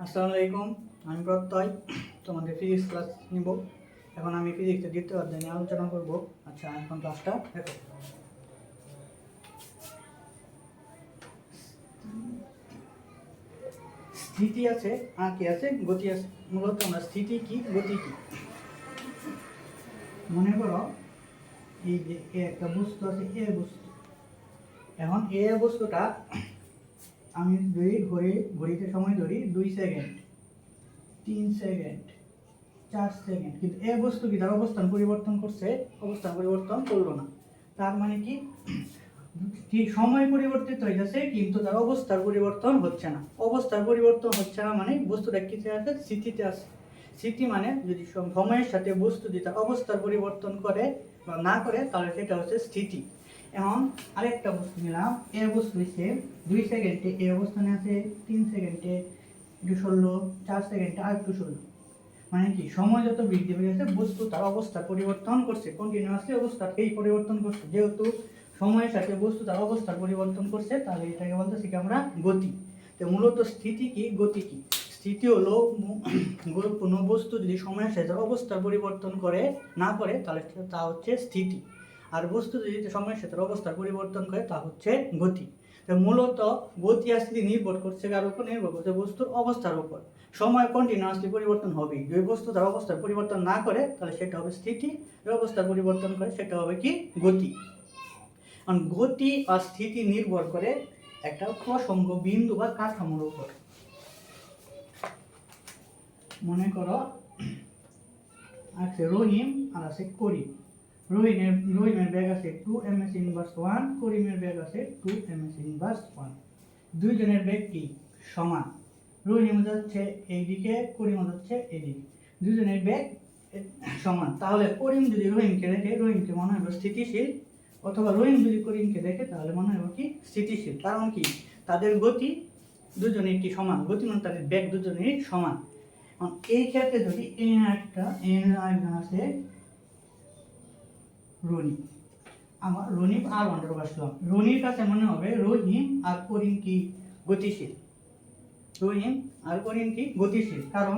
আসসালামু আলাইকুম, আমি প্রত্যয় তোমাদের ফিজিক্স ক্লাস নিব। এখন আমি ফিজিক্সের দ্বিতীয় অধ্যায় নিয়ে আলোচনা করব। আচ্ছা, এখন ক্লাসটা দেখো। স্থিতি আছে আর কি আছে, গতি আছে। মূলত আমরা স্থিতি কি, গতি কি, মনে করো এই যে একটা বস্তু আছে, এ বস্তু। এখন এ বস্তুটা আমি যদি ঘড়িতে সময় ধরি 2 সেকেন্ড, 3 সেকেন্ড, 4 সেকেন্ড, কিন্তু এ বস্তু কি তার অবস্থান পরিবর্তন করছে? অবস্থান পরিবর্তন করলো না। তার মানে কি, ঠিক সময় পরিবর্তিত হয়ে যাচ্ছে কিন্তু তার অবস্থার পরিবর্তন হচ্ছে না। অবস্থার পরিবর্তন হচ্ছে না মানে বস্তুটা কিতে আছে? স্থিতিতে আছে। স্থিতি মানে যদি সময়ের সাথে বস্তু যদি তার অবস্থার পরিবর্তন করে বা না করে, তাহলে সেটা হচ্ছে স্থিতি। এখন আরেকটা বস্তু নিলাম, এ বস্তু হচ্ছে 2 সেকেন্ডে এই অবস্থানে আছে, 3 সেকেন্ডে একটু সরলো, 4 সেকেন্ডে আর একটু সরলো। মানে কি, সময় যত বৃদ্ধি পেয়েছে বস্তু তার অবস্থা পরিবর্তন করছে, কন্টিনিউয়াসলি অবস্থাকেই পরিবর্তন করছে। যেহেতু সময়ের সাথে বস্তু তার অবস্থার পরিবর্তন করছে, তাহলে এটাকে বলতেছি কি আমরা গতি। তো মূলত স্থিতি কি, গতি কি? স্থিতি হলো কোনো বস্তু যদি সময়ের সাথে অবস্থার পরিবর্তন করে না করে, তাহলে তা হচ্ছে স্থিতি। আর বস্তু যদি সময়ের সাথে অবস্থার পরিবর্তন করে, তা হচ্ছে গতি। তো মূলত গতি আর স্থিতি নির্ভর করছে কার উপর? নির্ভর করছে বস্তুর অবস্থার উপর। সময় কন্টিনিউয়াসলি পরিবর্তন হবে। যদি বস্তু তার অবস্থার পরিবর্তন না করে, তাহলে সেটা হবে স্থিতি। অবস্থার পরিবর্তন করে, সেটা হবে কি, গতি। কারণ গতি আর স্থিতি নির্ভর করে একটা প্রসঙ্গ বিন্দু বা কাঠামোর উপর। মনে করো আছে রহিম আর আছে করিম। রহিমের ব্যাগ আছে 2 ms ইনভার্স 1, করিমের ব্যাগ আছে 2 ms ইনভার্স 1। দুইজনের ব্যাগ কি সমান। রহিম যাচ্ছে এইদিকে, করিম যাচ্ছে এইদিকে। দুজনের ব্যাগ সমান। তাহলে করিম যদি রহিমকে দেখে, রহিমকে মনে হবে স্থিতিশীল, অথবা রহিম যদি করিমকে দেখে, তাহলে মনে হবে কি, স্থিতিশীল। কারণ কি, তাদের গতি দুজনের কি সমান, গতি মানে তাদের ব্যাগ দুজনেরই সমান। এই ক্ষেত্রে যদি এন আরেকজন আছে রনি, আমার রনি আর ওয়ান্ডার বসলাম, রনির কাছে মনে হবে রহিম আর করিম কি গতিশীল। রহিম আর করিম কি গতিশীল, কারণ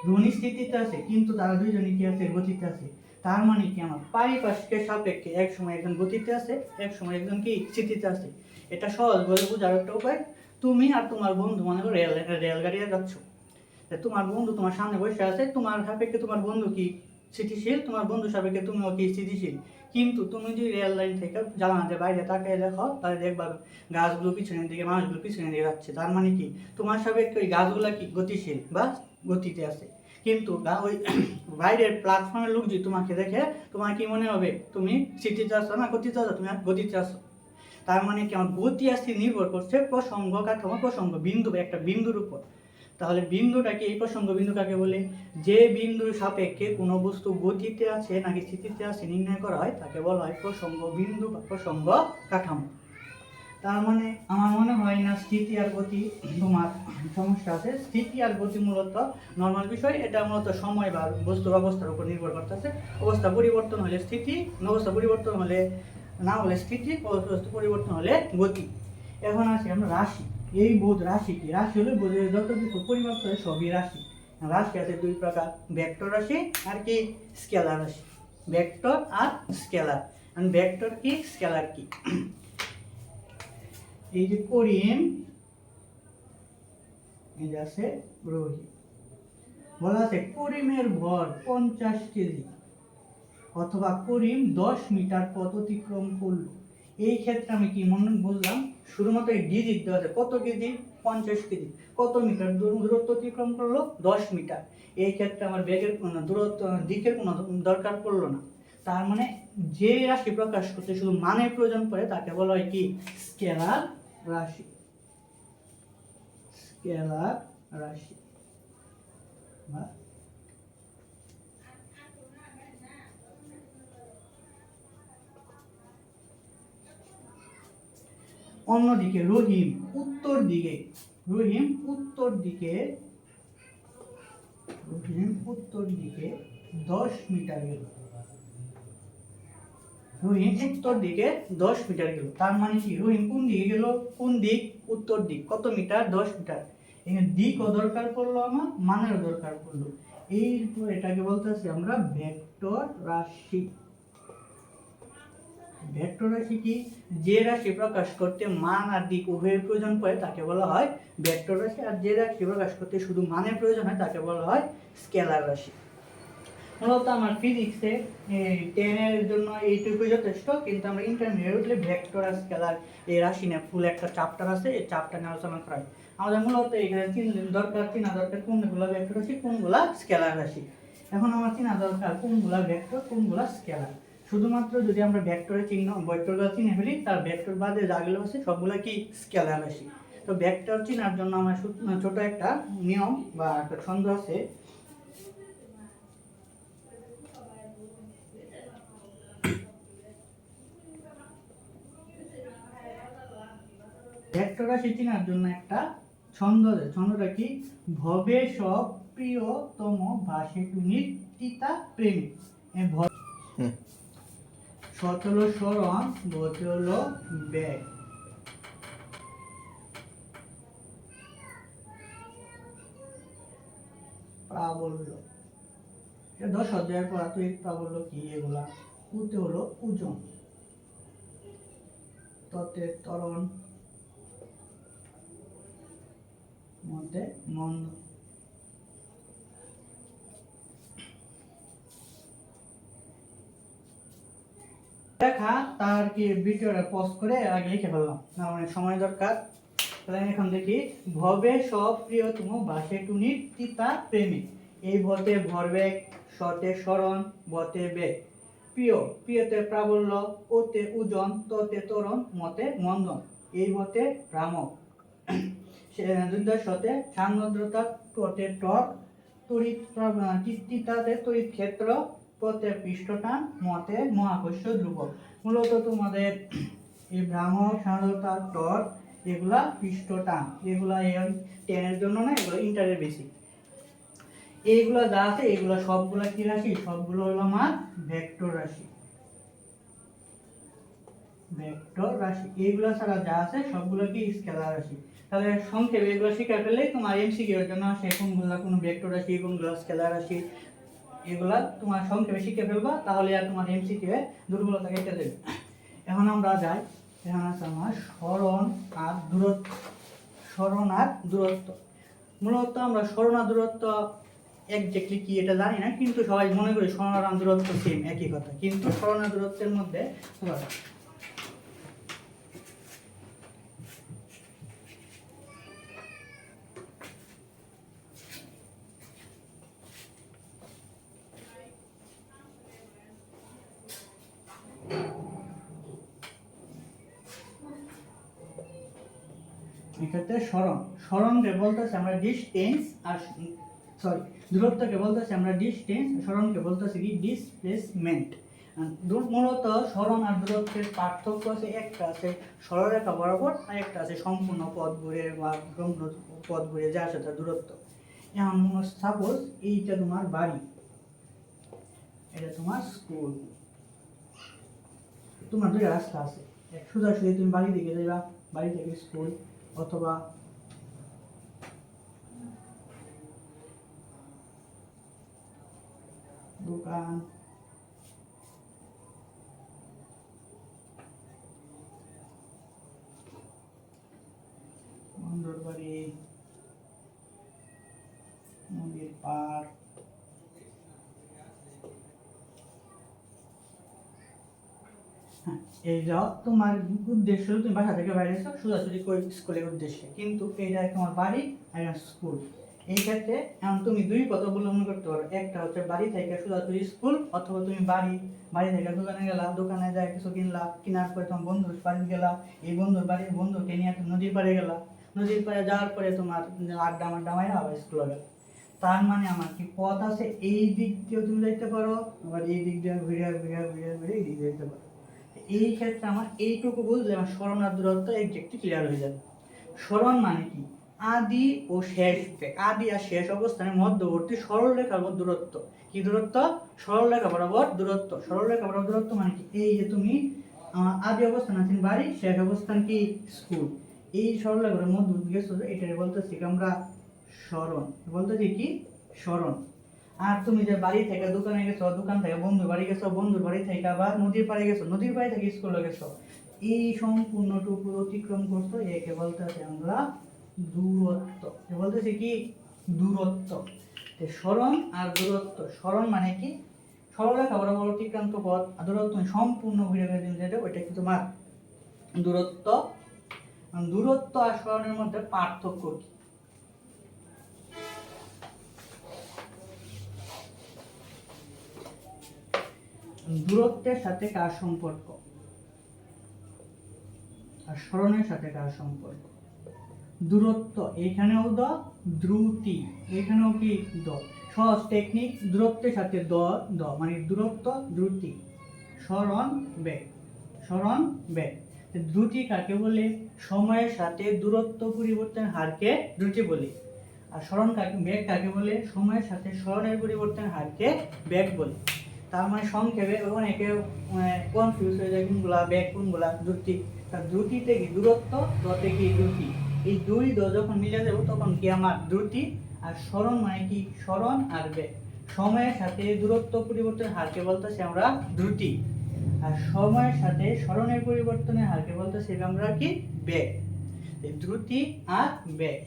রনি স্থিতিতে আছে কিন্তু তারা দুইজনই কি আছে, গতিতে আছে। তার মানে কি, আমার পারিপার্শ্বিকের সাপেক্ষে এক সময় একজন গতিতে আছে, এক সময় একজন কি স্থিতিতে আছে। এটা সহজ বলে বোঝার একটা উপায়। তুমি আর তোমার বন্ধু মনে করো রেলগাড়িতে যাচ্ছ। তোমার বন্ধু তোমার সামনে বসে আছে, তোমার সাপেক্ষে তোমার বন্ধু কি স্থিতিশীল, তোমার বন্ধু সাপেক্ষে তুমিও কি স্থিতিশীল। কিন্তু তুমি যদি রেল লাইন থেকে জানালার বাইরে তাকিয়ে দেখো, তাহলে দেখবা গাছগুলো পিছনের দিকে, মানুষগুলো পিছনের দিকে যাচ্ছে। তার মানে কি, তোমার সাপেক্ষে ওই গাছগুলা কি গতিশীল বা গতিতে আছে। কিন্তু ওই বাইরের প্ল্যাটফর্মের লোক যদি তোমাকে দেখে, তোমার কি মনে হবে? তুমি স্থিতিতে আছো না গতিতে আছো? তুমি গতিতে আছো। তার মানে কি, আমার গতি আর স্থিতি নির্ভর করছে প্রসঙ্গ কাঠামো, প্রসঙ্গ বিন্দু, একটা বিন্দুর উপর। তাহলে বিন্দুটাকে, এই প্রসঙ্গ বিন্দু কাকে বলে? যে বিন্দুর সাপেক্ষে কোনো বস্তু গতিতে আছে নাকি স্থিতিতে আছে নির্ণয় করা হয়, তাকে বলা হয় প্রসঙ্গ বিন্দু বা প্রসঙ্গ কাঠামো। তার মানে আমার মনে হয় না স্থিতি আর গতি তোমার সমস্যা আছে। স্থিতি আর গতি মূলত নর্মাল বিষয়, এটা মূলত সময় বা বস্তুর অবস্থার উপর নির্ভর করতেছে। অবস্থা পরিবর্তন হলে স্থিতি, অবস্থা পরিবর্তন হলে না হলে স্থিতি, অবস্থা পরিবর্তন হলে গতি। এখন আসি আমরা রাশি। এই বোধ রাশি কি? রাশি হলে বোধের যত কিছু পরিমাপ করে সবই রাশি। রাশি আছে দুই প্রকার, ভেক্টর রাশি আর কি স্কেলার রাশি। ভেক্টর আর স্কেলার। ভেক্টর কি, স্কেলার কি? এই যে করিম, এই যে আছে রোহিত। বলা আছে করিমের ভর 50 কেজি, অথবা করিম 10 মিটার পথ অতিক্রম করলো। এই ক্ষেত্রে আমি কি মনে বুঝলাম? শুধুমাত্র এই ডিজিট দেওয়া আছে, কত কেজি? 50 কেজি। কত মিটার দূরত্ব অতিক্রম করলো? 10 মিটার। এই ক্ষেত্রে আমার বেগের কোনো দূরত্ব, দিকের কোনো দরকার পড়লো না। তার মানে যে রাশি প্রকাশ করতে শুধু মানের প্রয়োজন পড়ে, তাকে বলা হয় কি, স্কেলার রাশি। স্কেলার রাশি বা অন্যদিকে রহিম উত্তর দিকে, রহিম উত্তর দিকে 10 মিটার গেল। রহিম উত্তর দিকে 10 মিটার গেল। তার মানে কি, রহিম কোন দিকে গেল? কোন দিক? উত্তর দিক। কত মিটার? 10 মিটার। এখানে দিকও দরকার পড়লো, আমার মানেরও দরকার পড়লো। এইরপর এটাকে বলতেছি আমরা ভেক্টর রাশি। ভেক্টর রাশি কি? যে রাশি প্রকাশ করতে মান আর দিক উভয়ের প্রয়োজন পড়ে তাকে বলা হয় ভেক্টর রাশি, আর যে রাশি প্রকাশ করতে শুধু মানের প্রয়োজন হয় তাকে বলা হয় স্কেলার রাশি। মূলত আমার ফিজিক্সে 10 এর জন্য এইটুকুই যথেষ্ট, কিন্তু আমরা ইন্টারমিডিয়েট উঠলে ভেক্টর আর স্কেলার এই রাশি নিয়ে ফুল একটা চ্যাপ্টার আছে, এই চ্যাপ্টার নিয়ে আলোচনা করা হয়। আমাদের মূলত এখানে চেনা দরকার কোনগুলা ভেক্টর রাশি কোনগুলা স্কেলার রাশি। এখন আমার চেনা দরকার কোনগুলা ভেক্টর কোনগুলা স্কেলার। শুধুমাত্র যদি আমরা ভেক্টরের চিহ্ন ভেক্টরগুলো চিনে ফেলি, তার ভেক্টর বাদে যেগুলো আছে সবগুলা কি স্কেলার রাশি। তো ভেক্টর চেনার জন্য আমার ছোট একটা নিয়ম বা একটা ছন্দ আছে। ভেক্টর রাশি চেনার জন্য একটা ছন্দ আছে, ছন্দটা কি? ভবে সব প্রিয়তম ভাসে তুমি তিতা প্রেমী। সচল স্মরণ বচল ব্যয়। প্রাবল্য, এটা 10 অধ্যায়ের পড়াতুই প্রাবল্য কি এগুলা। উতে হলো ওজন, ততে ত্বরণ, মতে মন্দ। দেখা তার কি ভিডিওটা পজ করে আগে লিখে ফেললাম, না অনেক সময় দরকার। তাহলে এখন দেখি ভবে সব প্রিয়তম ভাসে টুনি তিতা প্রেমী। এই ভতে ভরবেগ, সতে স্মরণ, বতে বেগ। প্রিয়, প্রিয়তে প্রাবল্য, ওতে ওজন, ততে ত্বরণ, মতে মন্দন। এই ভতে ভ্রামক, সতে সান্দ্রতা, ততে টক, তড়িৎ তিতাতে তড়িৎ ক্ষেত্র, পথে পৃষ্ঠটান, মতে মহাকর্ষ ধ্রুবক। মূলত তোমাদের এই ভ্রামক, সান্দ্রতা, টর্ক এগুলা পৃষ্ঠটান, এগুলা 10 এর জন্য না, এগুলো ইন্টারের বেসিক। এইগুলা যা আছে এগুলা সবগুলা কি রাশি? সবগুলো হলো আমার ভেক্টর রাশি। ভেক্টর রাশি এইগুলা ছাড়া যা আছে সবগুলো কি স্কেলার রাশি। তাহলে সংক্ষেপে এগুলো শিখে ফেললেই তোমার এমসিকিউ এর জন্য আসে কোনগুলা কোন ভেক্টর রাশি কোনগুলা স্কেলার রাশি, এগুলা তোমার সংক্ষেপে শিখে ফেলবা, তাহলে আর তোমার এমসিকিউ এ দুর্বলতা কেটে যাবে। এখন আমরা যাই, এখন আছে আমার সরণ আর দূরত্ব। সরণ আর দূরত্ব, মূলত আমরা সরণ আর দূরত্ব এক্স্যাক্টলি কি এটা জানি না, কিন্তু সবাই মনে করি সরণ আর দূরত্ব সেম একই কথা, কিন্তু সরণ আর দূরত্বের মধ্যে এক্ষেত্রে সরণকে বলতেছে আমরা ডিস্টেন্স, আর দূরত্বকে বলতেছে আমরা ডিস্টেন্স, সরণকে বলতেছে কি ডিসপ্লেসমেন্ট। মূলত সরণ আর দূরত্বের পার্থক্য আছে, একটা আছে সরলরেখা বরাবর, আর একটা আছে সম্পূর্ণ পথ ঘুরে বা পথ ঘুরে যা আছে তার দূরত্ব। এখন সাপোজ এইটা তোমার বাড়ি, এটা তোমার স্কুল, তোমার দুই রাস্তা আছে, সোজাসুজি তুমি বাড়ি দিকে যাবা, বাড়ি থেকে স্কুল, অথবা দোকান, বন্ধুর বাড়ি, নদীর পার, এই যাও তোমার উদ্দেশ্য, তুমি বাসা থেকে বাইরে এসো সোজাসুজি স্কুলের উদ্দেশ্যে, কিন্তু এইটা তোমার বাড়ি আর স্কুল। এই ক্ষেত্রে এখন তুমি দুই পথ অবলম্বন করতে পারো, একটা হচ্ছে বাড়ি থেকে সোজাসুজি স্কুল, অথবা তুমি বাড়ি থেকে দোকানে গেলা, দোকানে যায় কিছু কিনলা, কেনার পরে তোমার বন্ধুর বাড়ি গেলা, এই বন্ধুর বাড়ির বন্ধুকে নিয়ে তুমি নদীর পাড়ে গেলা, নদীর পাড়ে যাওয়ার পরে তোমার আড্ডা মাইরা আবার স্কুলে গেল। তার মানে আমার কি পথ আছে, এই দিক দিয়েও তুমি যাইতে পারো, আবার এই দিক দিয়ে ঘুরে ঘুরে ঘুরে ঘুরে এই দিক দিয়ে যেতে পারো। এই ক্ষেত্রে আমার এইটুকু বুঝলে আমার সরণ আর দূরত্ব একটু ক্লিয়ার হয়ে যাবে। সরণ মানে কি? আদি ও শেষ, আদি আর শেষ অবস্থানের মধ্যবর্তী সরলরেখার দূরত্ব। কি দূরত্ব? সরলরেখা বরাবর দূরত্ব। সরলরেখা বরাবর দূরত্ব মানে কি? এই যে তুমি আদি অবস্থান আছেন বাড়ি, শেষ অবস্থান কি স্কুল, এই সরলরেখার মধ্য দিয়ে গেছো, এটা বলতেছি কি আমরা সরণ, বলতেছি কি সরণ। আর তুমি যে বাড়ি থেকে দোকানে গেছো, দোকান থেকে বন্ধুর বাড়ি গেছো, বন্ধুর বাড়ি থেকে আবার নদীর পাড়ে গেছো, নদীর পাড়ে থেকে স্কুলে গেছো, এই সম্পূর্ণটুকু অতিক্রম করছো, একে বলতেছি আমরা দূরত্ব। বলতেছি কি দূরত্ব। সরণ আর দূরত্ব, সরণ মানে কি সরলরেখা বরাবর অতিক্রান্ত পথ, আর দূরত্ব সম্পূর্ণ ঘুরে ঘুরে যেটা, ওইটা কি তোমার দূরত্ব। দূরত্ব আর সরণের মধ্যে পার্থক্য কি? দূরত্বের সাথে কার সম্পর্ক আর সরণের সাথে কার সম্পর্ক? দূরত্ব, এখানেও দ, দ্রুতি এখানেও কি দ। সহজ টেকনিক, দূরত্বের সাথে দ, দ মানে দূরত্ব, দ্রুতি। সরণ বেগ, সরণ বেগ। দ্রুতি কাকে বলে? সময়ের সাথে দূরত্ব পরিবর্তনের হারকে দ্রুতি বলে। আর সরণ কাকে, বেগ কাকে বলে? সময়ের সাথে সরণের পরিবর্তনের হারকে বেগ বলে। তার মানে সংক্ষেপে অনেকে কনফিউজ হয়ে যায় কোনগুলা বেগ কোনগুলা দ্রুতি। তার দ্রুতিতে কি দূরত্ব, দতে কি দ্রুতি, এই দুই দ যখন মিলে যাবো তখন কি আমার দ্রুতি। আর সরণ মানে কি সরণ আর বেগ। সময়ের সাথে দূরত্ব পরিবর্তনের হারকে বলতেছি আমরা দ্রুতি, আর সময়ের সাথে সরণের পরিবর্তনের হারকে বলতেছি আমরা কি বেগ। দ্রুতি আর বেগ।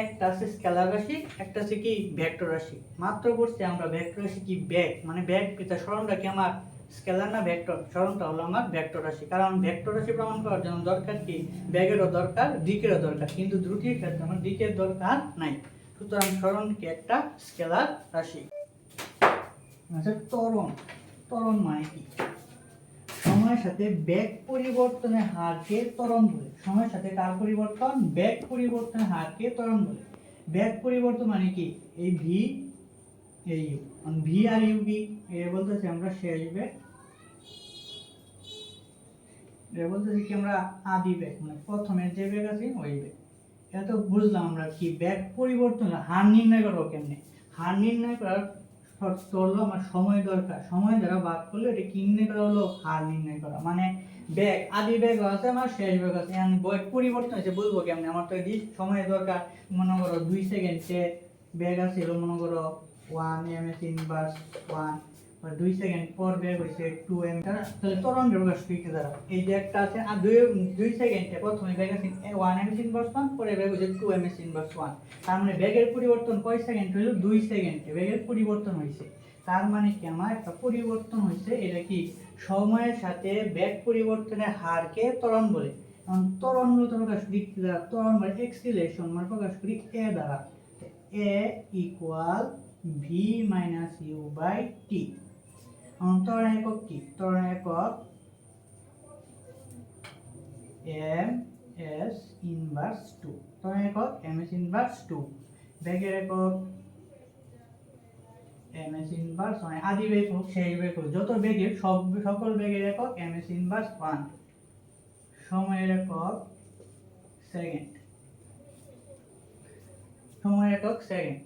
একটা আছে স্কেলার রাশি, একটা আছে কি ভেক্টর রাশি। মাত্র পড়ছি আমরা ভেক্টর রাশি কি বেগ, মানে বেগ এটা সরণটা কি আমার স্কেলার না ভেক্টর? সরণটা হলো আমার ভেক্টর রাশি, কারণ ভেক্টর রাশি প্রমাণ করার জন্য দরকার কি বেগেরও দরকার, দিকেরও দরকার, কিন্তু দ্রুতির ক্ষেত্রে আমার দিকের দরকার নাই। সুতরাং সরণ কি একটা স্কেলার রাশি। আচ্ছা ত্বরণ, ত্বরণ মানে কি? সময়ের সাথে বেগ পরিবর্তনের হারকে ত্বরণ বলে। সময়ের সাথে কার পরিবর্তন? বেগ পরিবর্তনের হারকে ত্বরণ বলে। বেগ পরিবর্তন মানে কি এই ভি, এই ইউ, ভি আর ইউ কি এর বলতেছি আমরা শেষ বেগ, এর বলতেছি কি আমরা আদি বেগ, মানে প্রথমে যে বেগ আছে ওই বেগ। এটা তো বুঝলাম আমরা কি বেগ পরিবর্তন হার নির্ণয় করবো কেমনে। হার নির্ণয় করার শর্ত হলো আমার সময় দরকার, সময় দ্বারা ভাগ করলে এটা কি নির্ণয় করা হলো হার নির্ণয় করা। মানে বেগ আদি বেগ আছে আমার শেষ বেগ আছে, বেগ পরিবর্তন হয়েছে বুঝবো কেমনে? আমার তো এই সময়ের দরকার। মনে করো 2 সেকেন্ডে বেগ আছে মনে করো 1 ms ইনভার্স 1, আর 2 সেকেন্ড পর বেগ হইছে 2 m। তাহলে ত্বরণ প্রকাশ কইতে দ্বারা এই যে একটা আছে আর 2 সেকেন্ডে প্রথমে বেগ আছে 1 ms ইনভার্স 1, পরে বেগ হইছে 2 ms ইনভার্স 1। তার মানে বেগের পরিবর্তন কয় সেকেন্ড হইলো? 2 সেকেন্ডে বেগের পরিবর্তন হইছে। তার মানে কি আমার একটা পরিবর্তন হইছে, এটা কি সময়ের সাথে বেগ পরিবর্তনের হারকে ত্বরণ বলে। এখন ত্বরণ মূলত প্রকাশ করি কি দ্বারা? ত্বরণ মানে এক্সিলারেশন মানে প্রকাশ করি a দ্বারা। a equal v minus u by t। ত্বরণ একক কি? ত্বরণ একক ms ইনভার্স 2। ত্বরণ একক ms ইনভার্স 2। বেগের একক ms ইনভার্স মানে আদি বেগ হোক শেষ বেগ হোক, যত বেগের সকল বেগের একক ms ইনভার্স 1। সময়ের একক সেকেন্ড, সময়ের একক সেকেন্ড।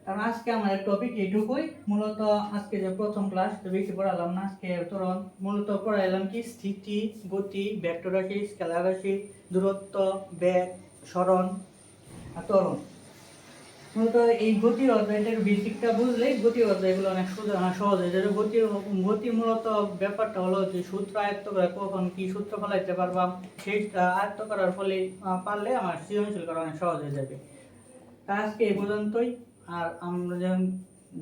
কারণ আজকে আমাদের টপিক এইটুকুই মূলত। আজকে যে প্রথম ক্লাস তো বেশি পড়ালাম না, আজকে ত্বরণ মূলত পড়াইলাম কি স্থিতি, গতি, ভেক্টর রাশি, স্কেলার রাশি, দূরত্ব, বেগ, সরণ আর ত্বরণ। মূলত এই গতির অধ্যায়টার বেসিকটা বুঝলেই গতির অধ্যায়গুলো অনেক সহজ হয়ে যাবে। গতি মূলত ব্যাপারটা হলো যে সূত্র আয়ত্ত করে কখন কি সূত্র ফলাইতে পারবা, সেই আয়ত্ত করার ফলে পারলে আমার সৃজনশীল করা অনেক সহজ হয়ে যাবে। আজকে এই পর্যন্তই। আর আমরা যখন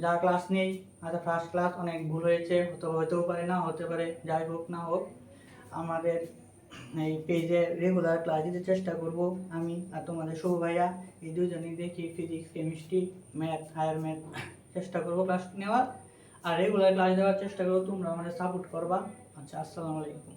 যা ক্লাস নেই, আজ ফার্স্ট ক্লাস অনেক ভুল হয়েছে, হতেও পারে না হতে পারে, যাই হোক না হোক আমাদের এই পেজে রেগুলার ক্লাস দিতে চেষ্টা করব আমি আর তোমাদের সৌ ভাইয়া, এই দুজনেই দেখি physics, chemistry, math, higher math চেষ্টা করব ক্লাস নেওয়ার। আর রেগুলার ক্লাস দেওয়ার চেষ্টা করবো, তোমরা আমাদের সাপোর্ট করবা। আচ্ছা, আসসালামু আলাইকুম।